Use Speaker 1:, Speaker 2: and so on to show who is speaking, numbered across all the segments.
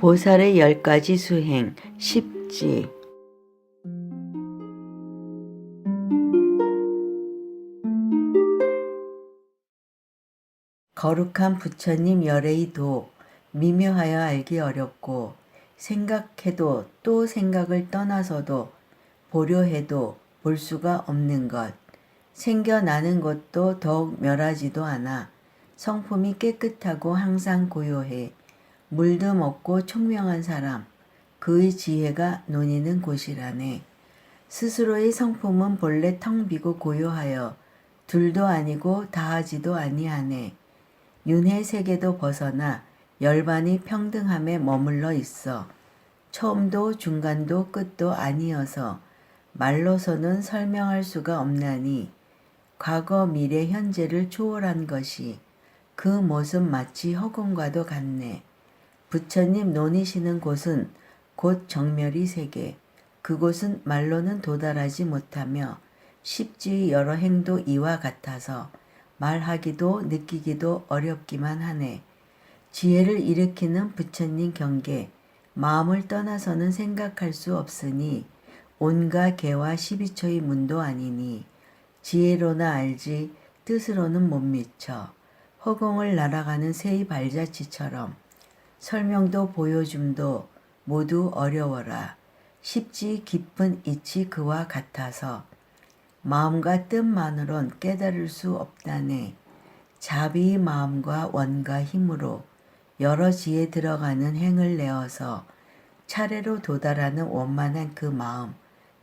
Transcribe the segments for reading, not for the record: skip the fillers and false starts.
Speaker 1: 보살의 10가지 수행 10지. 거룩한 부처님 열의 도, 미묘하여 알기 어렵고 생각해도 또 생각을 떠나서도 보려 해도 볼 수가 없는 것, 생겨나는 것도 더욱 멸하지도 않아 성품이 깨끗하고 항상 고요해 물도 먹고 총명한 사람, 그의 지혜가 논이는 곳이라네. 스스로의 성품은 본래 텅 비고 고요하여 둘도 아니고 다하지도 아니하네. 윤회 세계도 벗어나 열반이 평등함에 머물러 있어 처음도 중간도 끝도 아니어서 말로서는 설명할 수가 없나니 과거 미래 현재를 초월한 것이 그 모습 마치 허공과도 같네. 부처님 논이시는 곳은 곧 정멸의 세계, 그곳은 말로는 도달하지 못하며 십지의 여러 행도 이와 같아서 말하기도 느끼기도 어렵기만 하네. 지혜를 일으키는 부처님 경계, 마음을 떠나서는 생각할 수 없으니 온과 개와 12초의 문도 아니니 지혜로나 알지 뜻으로는 못 미쳐 허공을 날아가는 새의 발자취처럼 설명도 보여줌도 모두 어려워라. 십지 깊은 이치 그와 같아서 마음과 뜻만으론 깨달을 수 없다네. 자비의 마음과 원과 힘으로 여러 지에 들어가는 행을 내어서 차례로 도달하는 원만한 그 마음,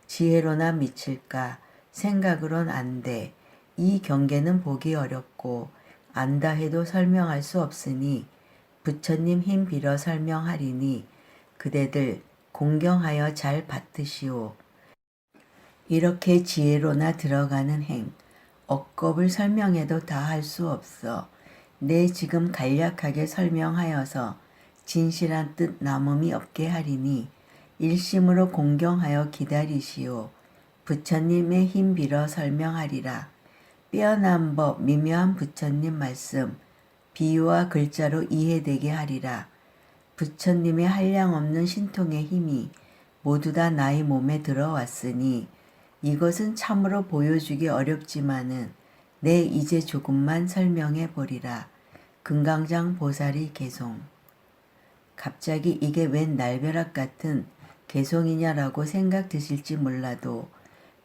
Speaker 1: 지혜로나 미칠까 생각으론 안 돼. 이 경계는 보기 어렵고 안다 해도 설명할 수 없으니 부처님 힘 빌어 설명하리니 그대들 공경하여 잘 받으시오. 이렇게 지혜로나 들어가는 행, 억겁을 설명해도 다 할 수 없어. 내 지금 간략하게 설명하여서 진실한 뜻 남음이 없게 하리니 일심으로 공경하여 기다리시오. 부처님의 힘 빌어 설명하리라. 빼어난 법 미묘한 부처님 말씀 비유와 글자로 이해되게 하리라. 부처님의 한량없는 신통의 힘이 모두 다 나의 몸에 들어왔으니 이것은 참으로 보여주기 어렵지만은 내 이제 조금만 설명해 보리라. 금강장 보살이 개송. 갑자기 이게 웬 날벼락 같은 개송이냐라고 생각 드실지 몰라도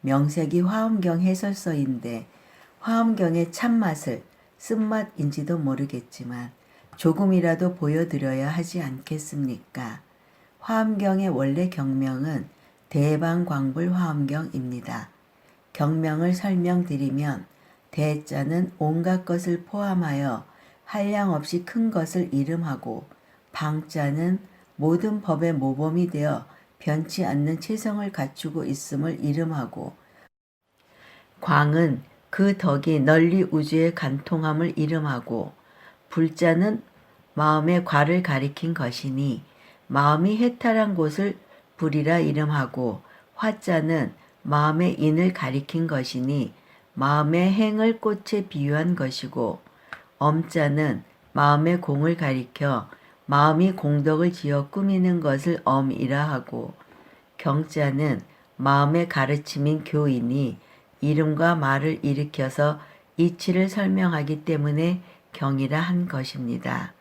Speaker 1: 명색이 화엄경 해설서인데 화엄경의 참맛을 쓴맛인지도 모르겠지만 조금이라도 보여드려야 하지 않겠습니까? 화엄경의 원래 경명은 대방광불 화엄경입니다. 경명을 설명드리면 대자는 온갖 것을 포함하여 한량없이 큰 것을 이름하고 방자는 모든 법의 모범이 되어 변치 않는 체성을 갖추고 있음을 이름하고 광은 그 덕이 널리 우주에 간통함을 이름하고 불자는 마음의 과를 가리킨 것이니 마음이 해탈한 곳을 불이라 이름하고 화자는 마음의 인을 가리킨 것이니 마음의 행을 꽃에 비유한 것이고 엄자는 마음의 공을 가리켜 마음이 공덕을 지어 꾸미는 것을 엄이라 하고 경자는 마음의 가르침인 교이니 이름과 말을 일으켜서 이치를 설명하기 때문에 경이라 한 것입니다.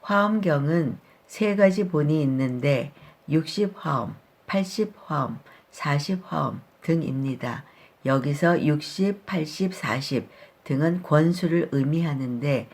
Speaker 1: 화엄경은 세 가지 본이 있는데 60화엄, 80화엄, 40화엄 등입니다. 여기서 60, 80, 40 등은 권수를 의미하는데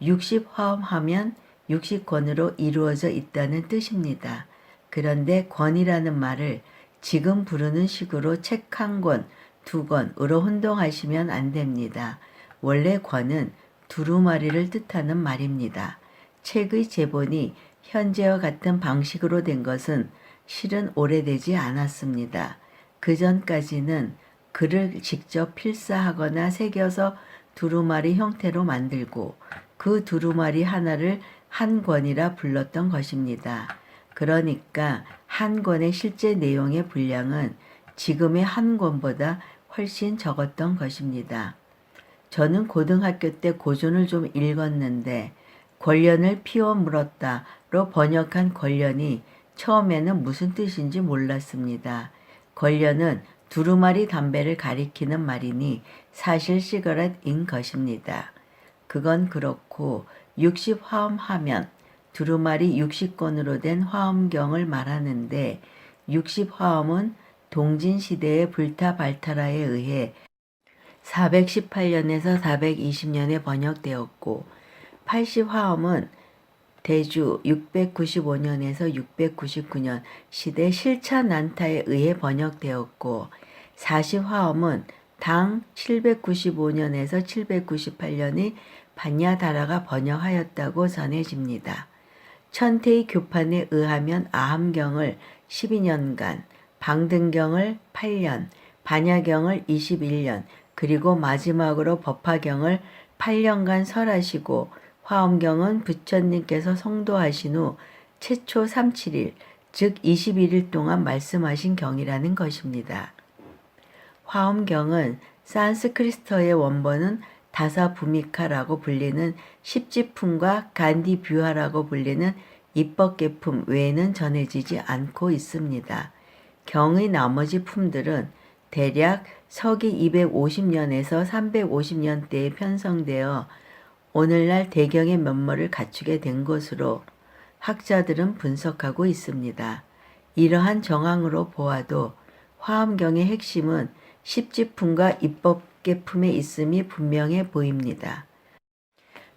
Speaker 1: 60화엄 하면 60권으로 이루어져 있다는 뜻입니다. 그런데 권이라는 말을 지금 부르는 식으로 책 한 권, 두 권으로 혼동하시면 안 됩니다. 원래 권은 두루마리를 뜻하는 말입니다. 책의 제본이 현재와 같은 방식으로 된 것은 실은 오래되지 않았습니다. 그 전까지는 글을 직접 필사하거나 새겨서 두루마리 형태로 만들고 그 두루마리 하나를 한 권이라 불렀던 것입니다. 그러니까 한 권의 실제 내용의 분량은 지금의 한 권보다 훨씬 적었던 것입니다. 저는 고등학교 때 고전을 좀 읽었는데 권련을 피워 물었다로 번역한 관련이 처음에는 무슨 뜻인지 몰랐습니다. 관련은 두루마리 담배를 가리키는 말이니 사실 시가렛인 것입니다. 그건 그렇고 60화엄 하면 두루마리 60권으로 된 화엄경을 말하는데 60화엄은 동진시대의 불타 발타라에 의해 418년에서 420년에 번역되었고 80화엄은 대주 695년에서 699년 시대 실차 난타에 의해 번역되었고 40화엄은 당 795년에서 798년이 반야다라가 번역하였다고 전해집니다. 천태의 교판에 의하면 아함경을 12년간, 방등경을 8년, 반야경을 21년, 그리고 마지막으로 법화경을 8년간 설하시고 화엄경은 부처님께서 성도하신 후 최초 37일, 즉 21일 동안 말씀하신 경이라는 것입니다. 화엄경은 산스크리트어의 원본은 다사부미카라고 불리는 십지품과 간디뷰하라고 불리는 입법계품 외에는 전해지지 않고 있습니다. 경의 나머지 품들은 대략 서기 250년에서 350년대에 편성되어 오늘날 대경의 면모를 갖추게 된 것으로 학자들은 분석하고 있습니다. 이러한 정황으로 보아도 화엄경의 핵심은 십지품과 입법계품에 있음이 분명해 보입니다.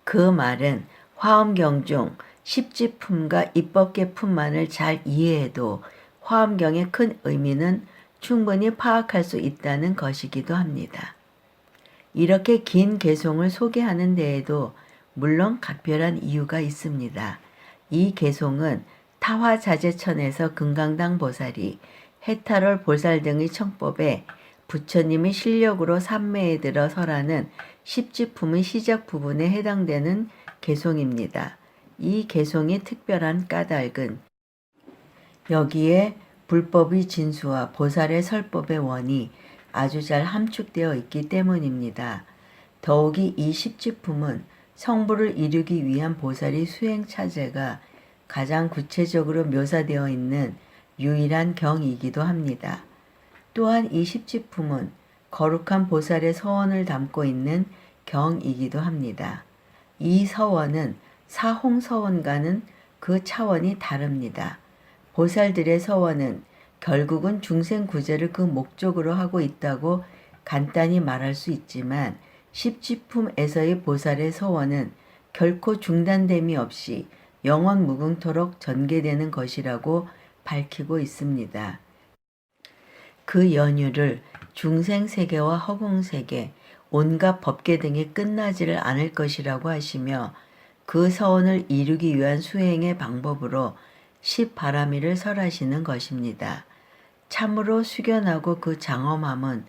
Speaker 1: 그 말은 화엄경 중 십지품과 입법계품만을 잘 이해해도 화엄경의 큰 의미는 충분히 파악할 수 있다는 것이기도 합니다. 이렇게 긴 개송을 소개하는 데에도 물론 각별한 이유가 있습니다. 이 개송은 타화자재천에서 금강당 보살이 해탈월 보살 등의 청법에 부처님의 실력으로 삼매에 들어 설하는 십지품의 시작 부분에 해당되는 개송입니다. 이 개송의 특별한 까닭은 여기에 불법의 진수와 보살의 설법의 원이 아주 잘 함축되어 있기 때문입니다. 더욱이 이 십지품은 성부를 이루기 위한 보살의 수행차제가 가장 구체적으로 묘사되어 있는 유일한 경이기도 합니다. 또한 이 십지품은 거룩한 보살의 서원을 담고 있는 경이기도 합니다. 이 서원은 사홍서원과는 그 차원이 다릅니다. 보살들의 서원은 결국은 중생구제를 그 목적으로 하고 있다고 간단히 말할 수 있지만 십지품에서의 보살의 서원은 결코 중단됨이 없이 영원 무궁토록 전개되는 것이라고 밝히고 있습니다. 그 연유를 중생세계와 허공세계, 온갖 법계 등이 끝나지를 않을 것이라고 하시며 그 서원을 이루기 위한 수행의 방법으로 십바라미를 설하시는 것입니다. 참으로 숙연하고 그 장엄함은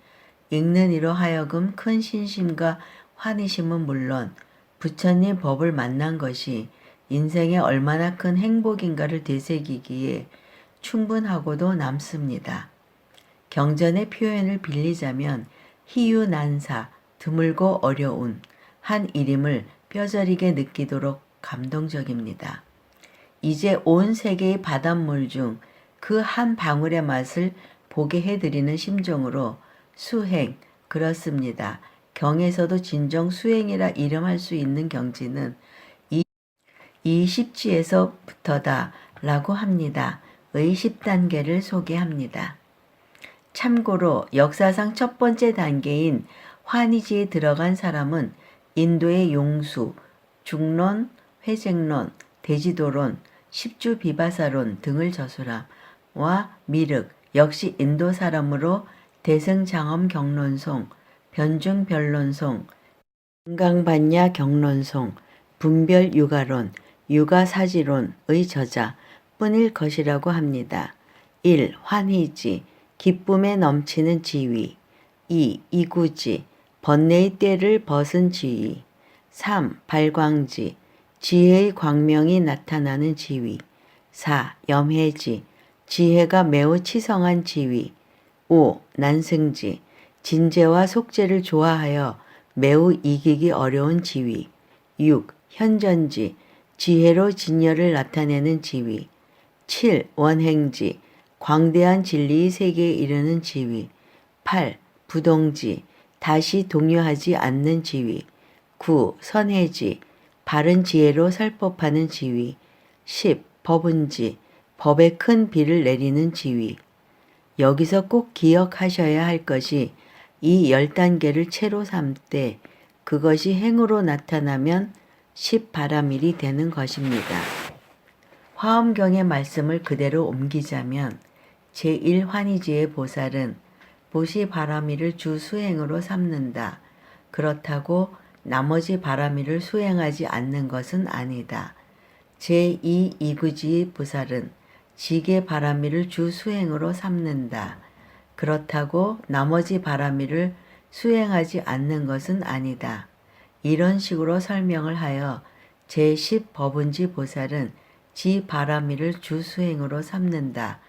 Speaker 1: 읽는 이로 하여금 큰 신심과 환희심은 물론 부처님 법을 만난 것이 인생에 얼마나 큰 행복인가를 되새기기에 충분하고도 남습니다. 경전의 표현을 빌리자면 희유난사, 드물고 어려운 한 일임을 뼈저리게 느끼도록 감동적입니다. 이제 온 세계의 바닷물 중 그 한 방울의 맛을 보게 해드리는 심정으로 수행, 그렇습니다. 경에서도 진정 수행이라 이름할 수 있는 경지는 이 십지에서부터다 라고 합니다. 의 10단계를 소개합니다. 참고로 역사상 첫 번째 단계인 환희지에 들어간 사람은 인도의 용수, 중론, 회쟁론, 대지도론, 십주비바사론 등을 저술함과 미륵, 역시 인도 사람으로 대승장엄 경론송, 변중변론송, 금강반야 경론송, 분별유가론, 유가사지론의 저자 뿐일 것이라고 합니다. 1. 환희지, 기쁨에 넘치는 지위. 2. 이구지, 번뇌의 때를 벗은 지위. 3. 발광지, 지혜의 광명이 나타나는 지위. 4. 염해지, 지혜가 매우 치성한 지위. 5. 난승지, 진재와 속재를 좋아하여 매우 이기기 어려운 지위. 6. 현전지, 지혜로 진열을 나타내는 지위. 7. 원행지, 광대한 진리의 세계에 이르는 지위. 8. 부동지, 다시 동요하지 않는 지위. 9. 선해지, 바른 지혜로 설법하는 지위. 10. 법은지, 법에 큰 비를 내리는 지위. 여기서 꼭 기억하셔야 할 것이 이 10단계를 채로 삼되 그것이 행으로 나타나면 10바라밀이 되는 것입니다. 화엄경의 말씀을 그대로 옮기자면 제1환희지의 보살은 보시바라밀을 주 수행으로 삼는다. 그렇다고 나머지 바라밀을 수행하지 않는 것은 아니다. 제2이구지의 보살은 지계 바라밀을 주 수행으로 삼는다. 그렇다고 나머지 바라밀을 수행하지 않는 것은 아니다. 이런 식으로 설명을 하여 제10법은지 보살은 지 바라밀을 주 수행으로 삼는다.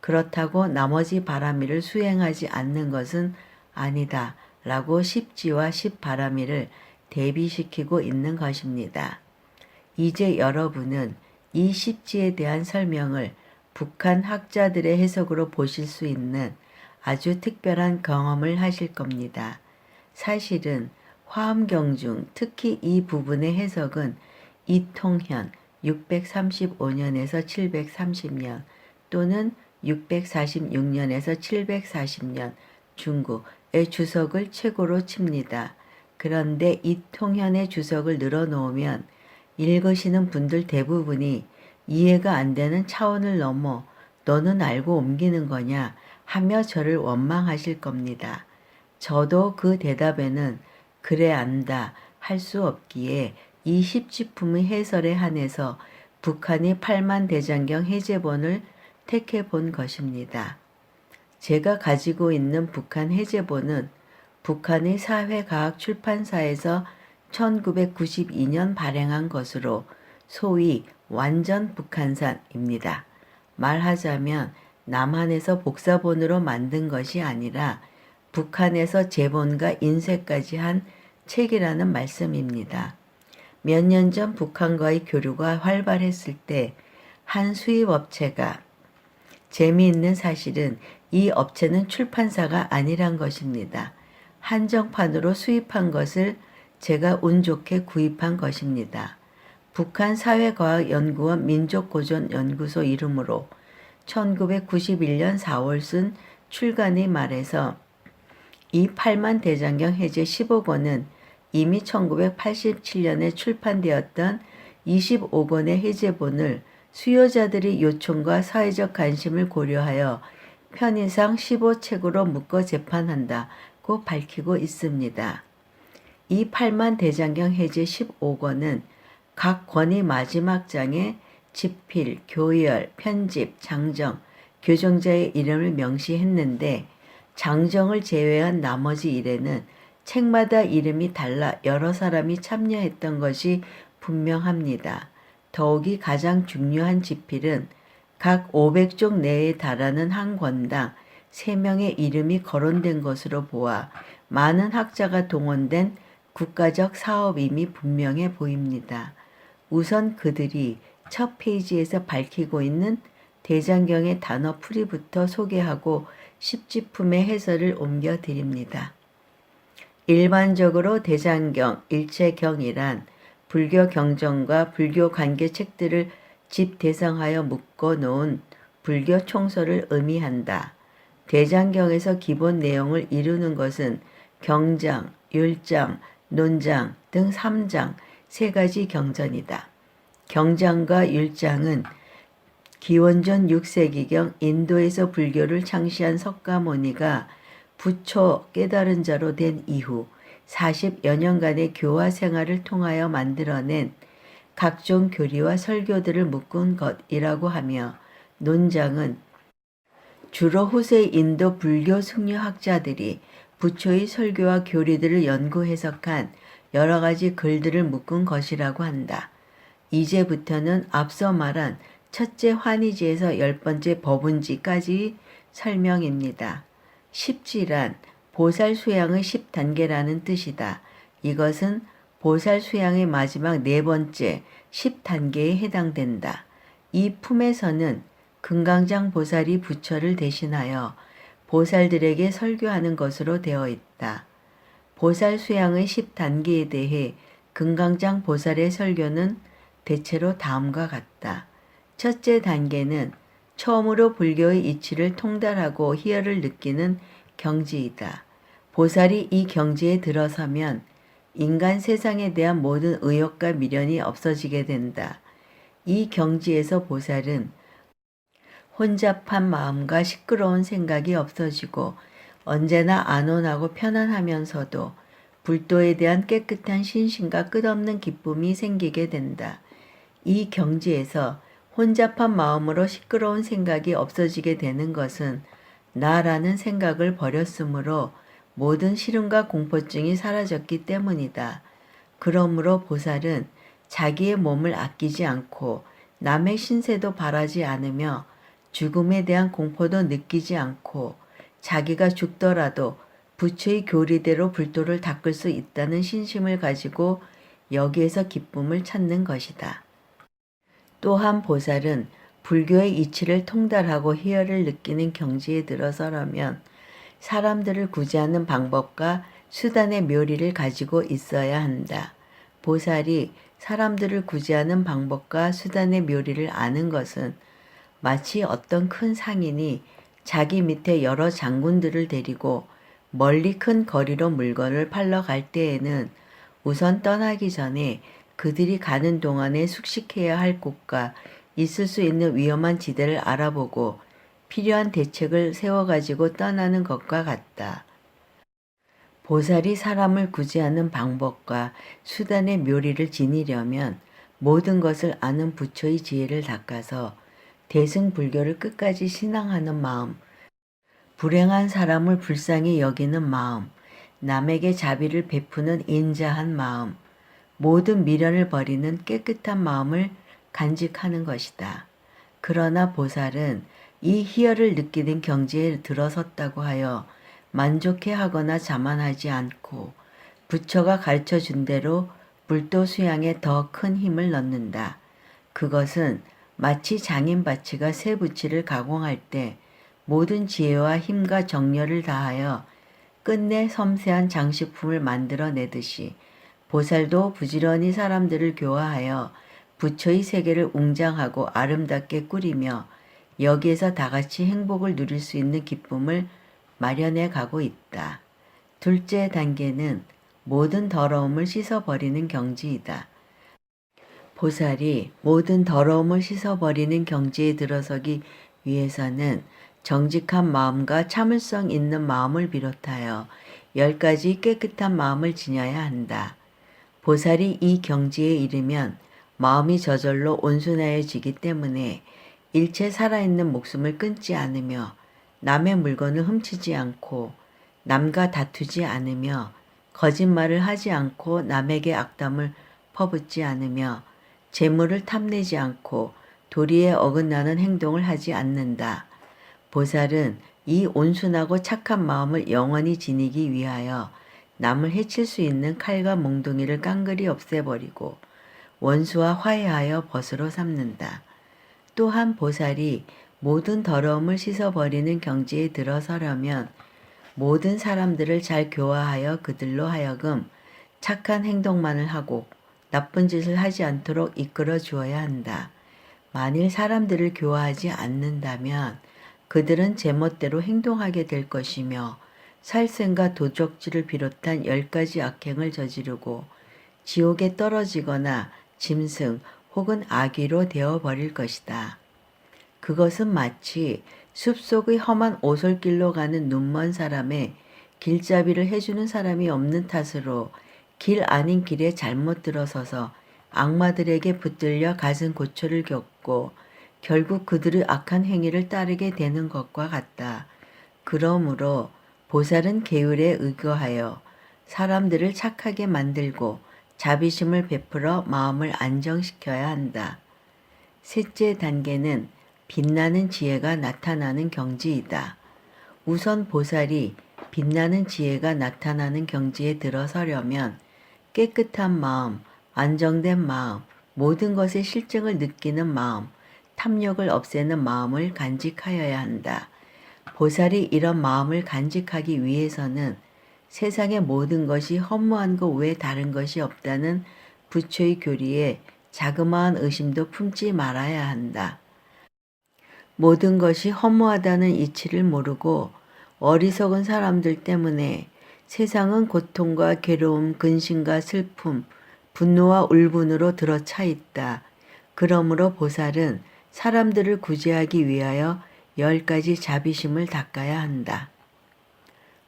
Speaker 1: 그렇다고 나머지 바라밀을 수행하지 않는 것은 아니다. 라고 10지와 10바라밀을 대비시키고 있는 것입니다. 이제 여러분은 이 10지에 대한 설명을 북한 학자들의 해석으로 보실 수 있는 아주 특별한 경험을 하실 겁니다. 사실은 화엄경 중 특히 이 부분의 해석은 이통현 635년에서 730년 또는 646년에서 740년 중국의 주석을 최고로 칩니다. 그런데 이통현의 주석을 늘어놓으면 읽으시는 분들 대부분이 이해가 안 되는 차원을 넘어 너는 알고 옮기는 거냐 하며 저를 원망하실 겁니다. 저도 그 대답에는 그래 안다 할 수 없기에 이 십지품의 해설에 한해서 북한의 8만 대장경 해제본을 택해 본 것입니다. 제가 가지고 있는 북한 해제본은 북한의 사회과학 출판사에서 1992년 발행한 것으로 소위 완전 북한산입니다. 말하자면 남한에서 복사본으로 만든 것이 아니라 북한에서 제본과 인쇄까지 한 책이라는 말씀입니다. 몇 년 전 북한과의 교류가 활발했을 때 한 수입업체가 재미있는 사실은 이 업체는 출판사가 아니란 것입니다. 한정판으로 수입한 것을 제가 운 좋게 구입한 것입니다. 북한 사회과학연구원 민족고전연구소 이름으로 1991년 4월 쓴 출간의 말에서 이 8만 대장경 해제 10억 원은 이미 1987년에 출판되었던 25권의 해제본을 수요자들의 요청과 사회적 관심을 고려하여 편의상 15책으로 묶어 재판한다고 밝히고 있습니다. 이 8만 대장경 해제 15권은 각 권의 마지막 장에 집필, 교열, 편집, 장정, 교정자의 이름을 명시했는데 장정을 제외한 나머지 일에는 책마다 이름이 달라 여러 사람이 참여했던 것이 분명합니다. 더욱이 가장 중요한 집필은 각 500쪽 내에 달하는 한 권당 3명의 이름이 거론된 것으로 보아 많은 학자가 동원된 국가적 사업임이 분명해 보입니다. 우선 그들이 첫 페이지에서 밝히고 있는 대장경의 단어 풀이부터 소개하고 십지품의 해설을 옮겨드립니다. 일반적으로 대장경, 일체경이란 불교 경전과 불교 관계 책들을 집대성하여 묶어 놓은 불교 총서를 의미한다. 대장경에서 기본 내용을 이루는 것은 경장, 율장, 논장 등 3장 3가지 경전이다. 경장과 율장은 기원전 6세기경 인도에서 불교를 창시한 석가모니가 부처 깨달은 자로 된 이후 40여 년간의 교화 생활을 통하여 만들어낸 각종 교리와 설교들을 묶은 것이라고 하며 논장은 주로 후세 인도 불교 승려학자들이 부처의 설교와 교리들을 연구 해석한 여러 가지 글들을 묶은 것이라고 한다. 이제부터는 앞서 말한 첫째 환희지에서 10번째 법운지까지 설명입니다. 십지란 보살 수양의 10단계라는 뜻이다. 이것은 보살 수양의 마지막 네 번째 10단계에 해당된다. 이 품에서는 금강장 보살이 부처를 대신하여 보살들에게 설교하는 것으로 되어 있다. 보살 수양의 10단계에 대해 금강장 보살의 설교는 대체로 다음과 같다. 첫째 단계는 처음으로 불교의 이치를 통달하고 희열을 느끼는 경지이다. 보살이 이 경지에 들어서면 인간 세상에 대한 모든 의욕과 미련이 없어지게 된다. 이 경지에서 보살은 혼잡한 마음과 시끄러운 생각이 없어지고 언제나 안온하고 편안하면서도 불도에 대한 깨끗한 신심과 끝없는 기쁨이 생기게 된다. 이 경지에서 혼잡한 마음으로 시끄러운 생각이 없어지게 되는 것은 나라는 생각을 버렸으므로 모든 시름과 공포증이 사라졌기 때문이다. 그러므로 보살은 자기의 몸을 아끼지 않고 남의 신세도 바라지 않으며 죽음에 대한 공포도 느끼지 않고 자기가 죽더라도 부처의 교리대로 불도를 닦을 수 있다는 신심을 가지고 여기에서 기쁨을 찾는 것이다. 또한 보살은 불교의 이치를 통달하고 희열을 느끼는 경지에 들어서려면 사람들을 구제하는 방법과 수단의 묘리를 가지고 있어야 한다. 보살이 사람들을 구제하는 방법과 수단의 묘리를 아는 것은 마치 어떤 큰 상인이 자기 밑에 여러 장군들을 데리고 멀리 큰 거리로 물건을 팔러 갈 때에는 우선 떠나기 전에 그들이 가는 동안에 숙식해야 할 곳과 있을 수 있는 위험한 지대를 알아보고 필요한 대책을 세워가지고 떠나는 것과 같다. 보살이 사람을 구제하는 방법과 수단의 묘리를 지니려면 모든 것을 아는 부처의 지혜를 닦아서 대승불교를 끝까지 신앙하는 마음, 불행한 사람을 불쌍히 여기는 마음, 남에게 자비를 베푸는 인자한 마음, 모든 미련을 버리는 깨끗한 마음을 간직하는 것이다. 그러나 보살은 이 희열을 느끼는 경지에 들어섰다고 하여 만족해하거나 자만하지 않고 부처가 가르쳐준 대로 불도 수양에 더 큰 힘을 넣는다. 그것은 마치 장인바치가 새 부치를 가공할 때 모든 지혜와 힘과 정열을 다하여 끝내 섬세한 장식품을 만들어내듯이 보살도 부지런히 사람들을 교화하여 부처의 세계를 웅장하고 아름답게 꾸리며 여기에서 다같이 행복을 누릴 수 있는 기쁨을 마련해 가고 있다. 둘째 단계는 모든 더러움을 씻어버리는 경지이다. 보살이 모든 더러움을 씻어버리는 경지에 들어서기 위해서는 정직한 마음과 참을성 있는 마음을 비롯하여 10가지 깨끗한 마음을 지녀야 한다. 보살이 이 경지에 이르면 마음이 저절로 온순해지기 때문에 일체 살아있는 목숨을 끊지 않으며 남의 물건을 훔치지 않고 남과 다투지 않으며 거짓말을 하지 않고 남에게 악담을 퍼붓지 않으며 재물을 탐내지 않고 도리에 어긋나는 행동을 하지 않는다. 보살은 이 온순하고 착한 마음을 영원히 지니기 위하여 남을 해칠 수 있는 칼과 몽둥이를 깡그리 없애버리고 원수와 화해하여 벗으로 삼는다. 또한 보살이 모든 더러움을 씻어버리는 경지에 들어서려면 모든 사람들을 잘 교화하여 그들로 하여금 착한 행동만을 하고 나쁜 짓을 하지 않도록 이끌어 주어야 한다. 만일 사람들을 교화하지 않는다면 그들은 제멋대로 행동하게 될 것이며 살생과 도적질을 비롯한 10가지 악행을 저지르고 지옥에 떨어지거나 짐승 혹은 아귀로 되어버릴 것이다. 그것은 마치 숲속의 험한 오솔길로 가는 눈먼 사람의 길잡이를 해주는 사람이 없는 탓으로 길 아닌 길에 잘못 들어서서 악마들에게 붙들려 갖은 고초를 겪고 결국 그들의 악한 행위를 따르게 되는 것과 같다. 그러므로 보살은 계율에 의거하여 사람들을 착하게 만들고 자비심을 베풀어 마음을 안정시켜야 한다. 셋째 단계는 빛나는 지혜가 나타나는 경지이다. 우선 보살이 빛나는 지혜가 나타나는 경지에 들어서려면 깨끗한 마음, 안정된 마음, 모든 것의 실증을 느끼는 마음, 탐욕을 없애는 마음을 간직하여야 한다. 보살이 이런 마음을 간직하기 위해서는 세상의 모든 것이 허무한 것 외에 다른 것이 없다는 부처의 교리에 자그마한 의심도 품지 말아야 한다. 모든 것이 허무하다는 이치를 모르고 어리석은 사람들 때문에 세상은 고통과 괴로움, 근심과 슬픔, 분노와 울분으로 들어차 있다. 그러므로 보살은 사람들을 구제하기 위하여 10가지 자비심을 닦아야 한다.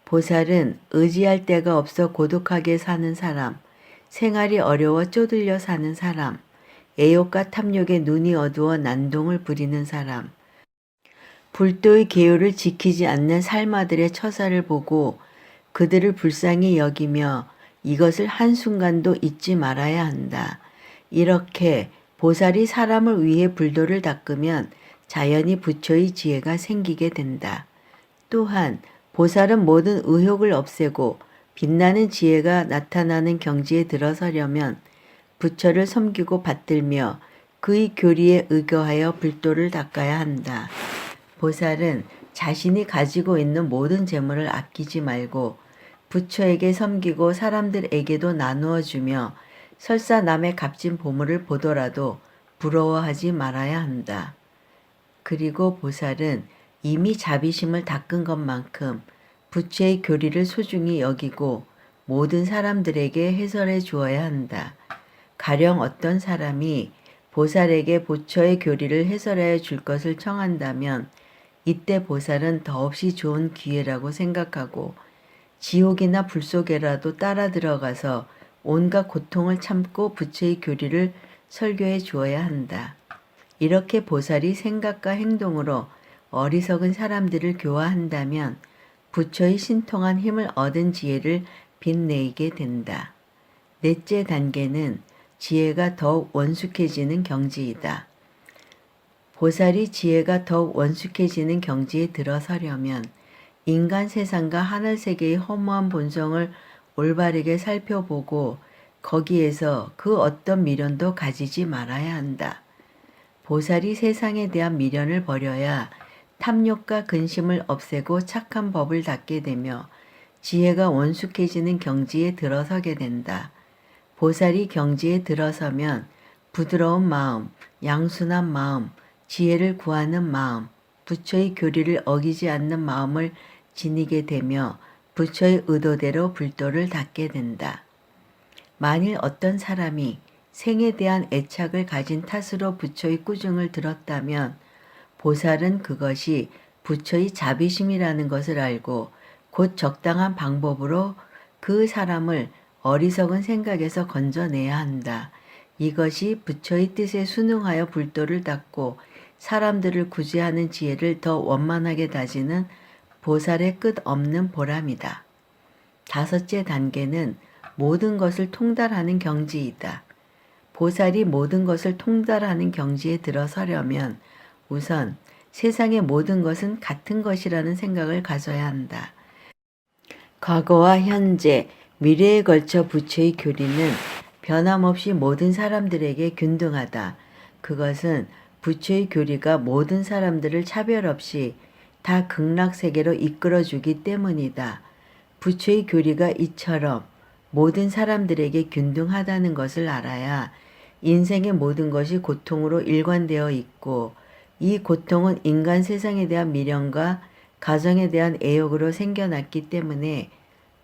Speaker 1: 보살은 의지할 데가 없어 고독하게 사는 사람, 생활이 어려워 쪼들려 사는 사람, 애욕과 탐욕에 눈이 어두워 난동을 부리는 사람, 불도의 계율을 지키지 않는 삶아들의 처사를 보고 그들을 불쌍히 여기며 이것을 한순간도 잊지 말아야 한다. 이렇게 보살이 사람을 위해 불도를 닦으면 자연히 부처의 지혜가 생기게 된다. 또한 보살은 모든 의욕을 없애고 빛나는 지혜가 나타나는 경지에 들어서려면 부처를 섬기고 받들며 그의 교리에 의거하여 불도를 닦아야 한다. 보살은 자신이 가지고 있는 모든 재물을 아끼지 말고 부처에게 섬기고 사람들에게도 나누어 주며 설사 남의 값진 보물을 보더라도 부러워하지 말아야 한다. 그리고 보살은 이미 자비심을 닦은 것만큼 부처의 교리를 소중히 여기고 모든 사람들에게 해설해 주어야 한다. 가령 어떤 사람이 보살에게 부처의 교리를 해설해 줄 것을 청한다면 이때 보살은 더없이 좋은 기회라고 생각하고 지옥이나 불 속에라도 따라 들어가서 온갖 고통을 참고 부처의 교리를 설교해 주어야 한다. 이렇게 보살이 생각과 행동으로 어리석은 사람들을 교화한다면 부처의 신통한 힘을 얻은 지혜를 빛내게 된다. 넷째 단계는 지혜가 더욱 원숙해지는 경지이다. 보살이 지혜가 더욱 원숙해지는 경지에 들어서려면 인간 세상과 하늘 세계의 허무한 본성을 올바르게 살펴보고 거기에서 그 어떤 미련도 가지지 말아야 한다. 보살이 세상에 대한 미련을 버려야 탐욕과 근심을 없애고 착한 법을 닦게 되며 지혜가 원숙해지는 경지에 들어서게 된다. 보살이 경지에 들어서면 부드러운 마음, 양순한 마음, 지혜를 구하는 마음, 부처의 교리를 어기지 않는 마음을 지니게 되며 부처의 의도대로 불도를 닦게 된다. 만일 어떤 사람이 생에 대한 애착을 가진 탓으로 부처의 꾸중을 들었다면 보살은 그것이 부처의 자비심이라는 것을 알고 곧 적당한 방법으로 그 사람을 어리석은 생각에서 건져내야 한다. 이것이 부처의 뜻에 순응하여 불도를 닦고 사람들을 구제하는 지혜를 더 원만하게 다지는 보살의 끝없는 보람이다. 다섯째 단계는 모든 것을 통달하는 경지이다. 보살이 모든 것을 통달하는 경지에 들어서려면 우선 세상의 모든 것은 같은 것이라는 생각을 가져야 한다. 과거와 현재, 미래에 걸쳐 부처의 교리는 변함없이 모든 사람들에게 균등하다. 그것은 부처의 교리가 모든 사람들을 차별 없이 다 극락세계로 이끌어주기 때문이다. 부처의 교리가 이처럼 모든 사람들에게 균등하다는 것을 알아야 인생의 모든 것이 고통으로 일관되어 있고 이 고통은 인간 세상에 대한 미련과 가정에 대한 애욕으로 생겨났기 때문에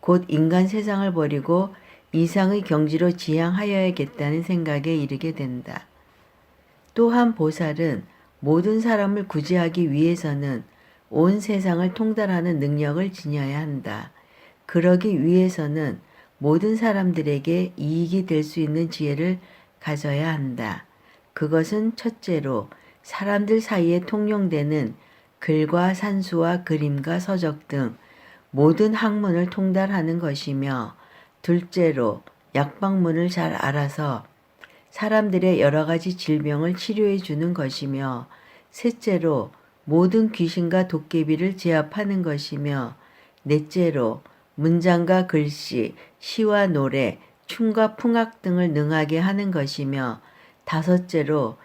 Speaker 1: 곧 인간 세상을 버리고 이상의 경지로 지향하여야겠다는 생각에 이르게 된다. 또한 보살은 모든 사람을 구제하기 위해서는 온 세상을 통달하는 능력을 지녀야 한다. 그러기 위해서는 모든 사람들에게 이익이 될 수 있는 지혜를 가져야 한다. 그것은 첫째로 사람들 사이에 통용되는 글과 산수와 그림과 서적 등 모든 학문을 통달하는 것이며 둘째로 약방문을 잘 알아서 사람들의 여러 가지 질병을 치료해 주는 것이며 셋째로 모든 귀신과 도깨비를 제압하는 것이며 넷째로 문장과 글씨, 시와 노래, 춤과 풍악 등을 능하게 하는 것이며, 다섯째로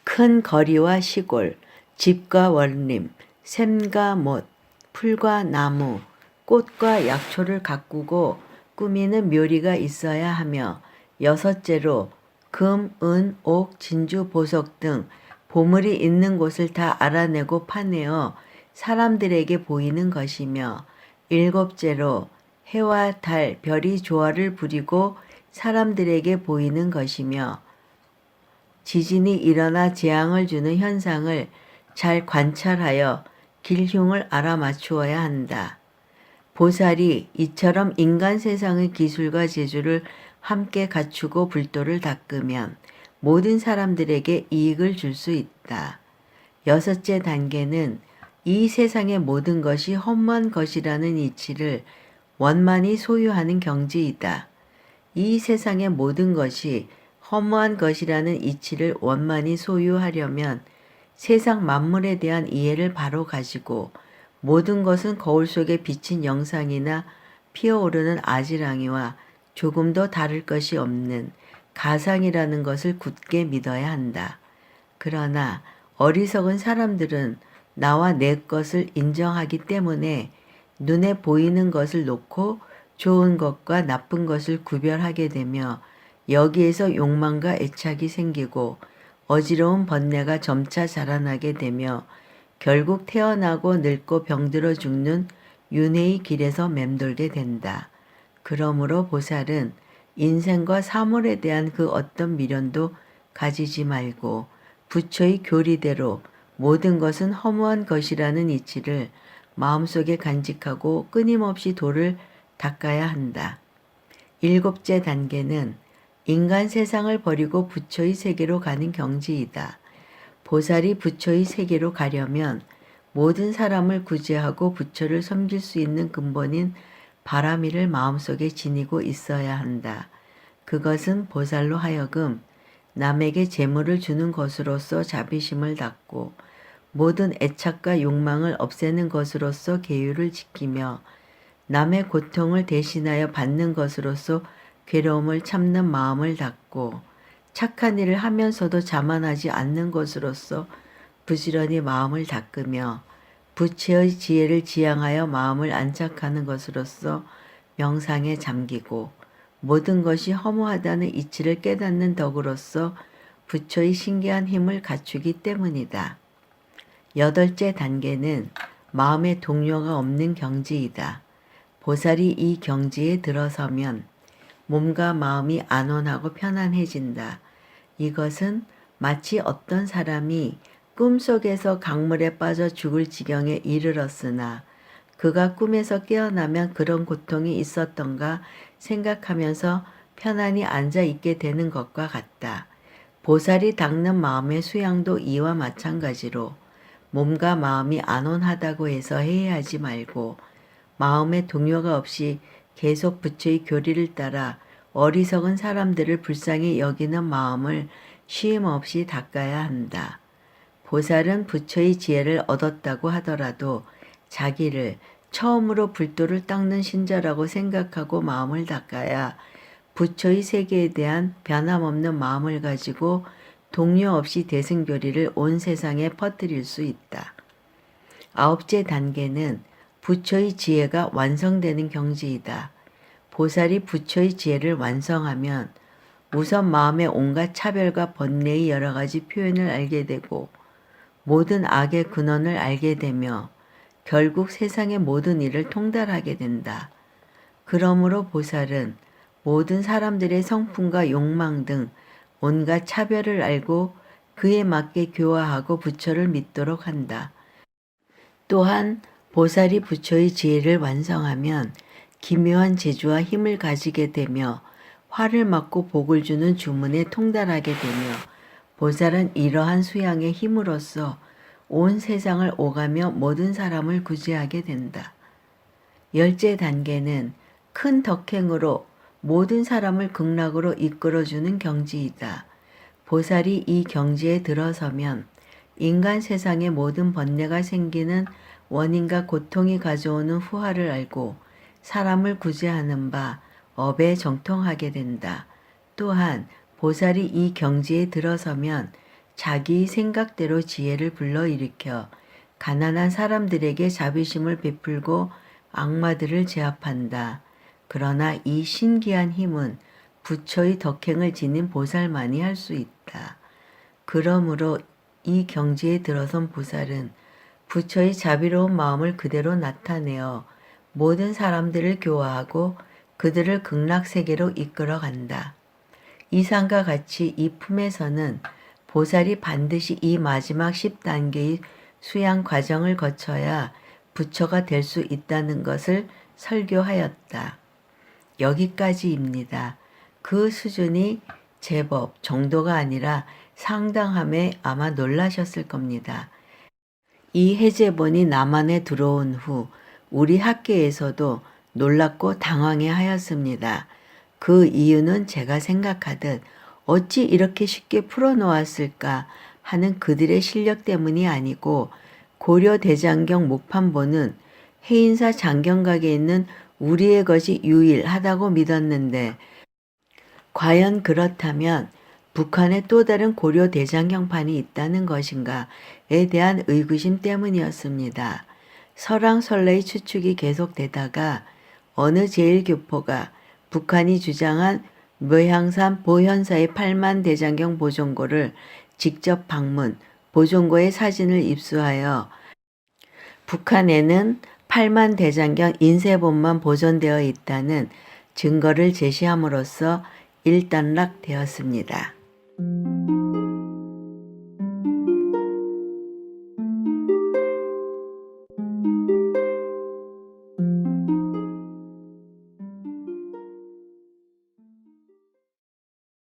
Speaker 1: 큰 거리와 시골, 집과 원림, 샘과 못, 풀과 나무, 꽃과 약초를 가꾸고 꾸미는 묘리가 있어야 하며, 여섯째로 금, 은, 옥, 진주, 보석 등 보물이 있는 곳을 다 알아내고 파내어 사람들에게 보이는 것이며, 일곱째로 해와 달, 별이 조화를 부리고 사람들에게 보이는 것이며, 지진이 일어나 재앙을 주는 현상을 잘 관찰하여 길흉을 알아맞추어야 한다. 보살이 이처럼 인간 세상의 기술과 재주를 함께 갖추고 불도를 닦으면 모든 사람들에게 이익을 줄 수 있다. 여섯째 단계는 이 세상의 모든 것이 허무한 것이라는 이치를 원만히 소유하는 경지이다. 이 세상의 모든 것이 허무한 것이라는 이치를 원만히 소유하려면 세상 만물에 대한 이해를 바로 가지고 모든 것은 거울 속에 비친 영상이나 피어오르는 아지랑이와 조금도 다를 것이 없는 가상이라는 것을 굳게 믿어야 한다. 그러나 어리석은 사람들은 나와 내 것을 인정하기 때문에 눈에 보이는 것을 놓고 좋은 것과 나쁜 것을 구별하게 되며 여기에서 욕망과 애착이 생기고 어지러운 번뇌가 점차 자라나게 되며 결국 태어나고 늙고 병들어 죽는 윤회의 길에서 맴돌게 된다. 그러므로 보살은 인생과 사물에 대한 그 어떤 미련도 가지지 말고 부처의 교리대로 모든 것은 허무한 것이라는 이치를 마음속에 간직하고 끊임없이 도를 닦아야 한다. 일곱째 단계는 인간 세상을 버리고 부처의 세계로 가는 경지이다. 보살이 부처의 세계로 가려면 모든 사람을 구제하고 부처를 섬길 수 있는 근본인 바라미를 마음속에 지니고 있어야 한다. 그것은 보살로 하여금 남에게 재물을 주는 것으로서 자비심을 닦고 모든 애착과 욕망을 없애는 것으로서 계율을 지키며 남의 고통을 대신하여 받는 것으로서 괴로움을 참는 마음을 닦고 착한 일을 하면서도 자만하지 않는 것으로서 부지런히 마음을 닦으며 부처의 지혜를 지향하여 마음을 안착하는 것으로서 명상에 잠기고 모든 것이 허무하다는 이치를 깨닫는 덕으로서 부처의 신기한 힘을 갖추기 때문이다. 여덟째 단계는 마음의 동요가 없는 경지이다. 보살이 이 경지에 들어서면 몸과 마음이 안온하고 편안해진다. 이것은 마치 어떤 사람이 꿈속에서 강물에 빠져 죽을 지경에 이르렀으나 그가 꿈에서 깨어나면 그런 고통이 있었던가 생각하면서 편안히 앉아 있게 되는 것과 같다. 보살이 닦는 마음의 수양도 이와 마찬가지로 몸과 마음이 안온하다고 해서 해이하지 말고 마음의 동요가 없이 계속 부처의 교리를 따라 어리석은 사람들을 불쌍히 여기는 마음을 쉼없이 닦아야 한다. 보살은 부처의 지혜를 얻었다고 하더라도 자기를 처음으로 불도를 닦는 신자라고 생각하고 마음을 닦아야 부처의 세계에 대한 변함없는 마음을 가지고 동요 없이 대승교리를 온 세상에 퍼뜨릴 수 있다. 아홉째 단계는 부처의 지혜가 완성되는 경지이다. 보살이 부처의 지혜를 완성하면 우선 마음의 온갖 차별과 번뇌의 여러 가지 표현을 알게 되고 모든 악의 근원을 알게 되며 결국 세상의 모든 일을 통달하게 된다. 그러므로 보살은 모든 사람들의 성품과 욕망 등 온갖 차별을 알고 그에 맞게 교화하고 부처를 믿도록 한다. 또한 보살이 부처의 지혜를 완성하면 기묘한 재주와 힘을 가지게 되며 화를 막고 복을 주는 주문에 통달하게 되며 보살은 이러한 수양의 힘으로써 온 세상을 오가며 모든 사람을 구제하게 된다. 열째 단계는 큰 덕행으로 모든 사람을 극락으로 이끌어주는 경지이다. 보살이 이 경지에 들어서면 인간 세상의 모든 번뇌가 생기는 원인과 고통이 가져오는 후화를 알고 사람을 구제하는 바 업에 정통하게 된다. 또한 보살이 이 경지에 들어서면 자기 생각대로 지혜를 불러일으켜 가난한 사람들에게 자비심을 베풀고 악마들을 제압한다. 그러나 이 신기한 힘은 부처의 덕행을 지닌 보살만이 할 수 있다. 그러므로 이 경지에 들어선 보살은 부처의 자비로운 마음을 그대로 나타내어 모든 사람들을 교화하고 그들을 극락세계로 이끌어간다. 이상과 같이 이 품에서는 보살이 반드시 이 마지막 10단계의 수양 과정을 거쳐야 부처가 될 수 있다는 것을 설교하였다. 여기까지입니다. 그 수준이 제법 정도가 아니라 상당함에 아마 놀라셨을 겁니다. 이 해제본이 남한에 들어온 후 우리 학계에서도 놀랍고 당황해 하였습니다. 그 이유는 제가 생각하듯 어찌 이렇게 쉽게 풀어놓았을까 하는 그들의 실력 때문이 아니고 고려대장경 목판본은 해인사 장경각에 있는 우리의 것이 유일하다고 믿었는데 과연 그렇다면 북한에 또 다른 고려대장경판이 있다는 것인가에 대한 의구심 때문이었습니다. 설왕설래의 추측이 계속되다가 어느 제1교포가 북한이 주장한 묘향산 보현사의 8만 대장경 보존고를 직접 방문, 보존고의 사진을 입수하여 북한에는 8만 대장경 인쇄본만 보존되어 있다는 증거를 제시함으로써 일단락되었습니다.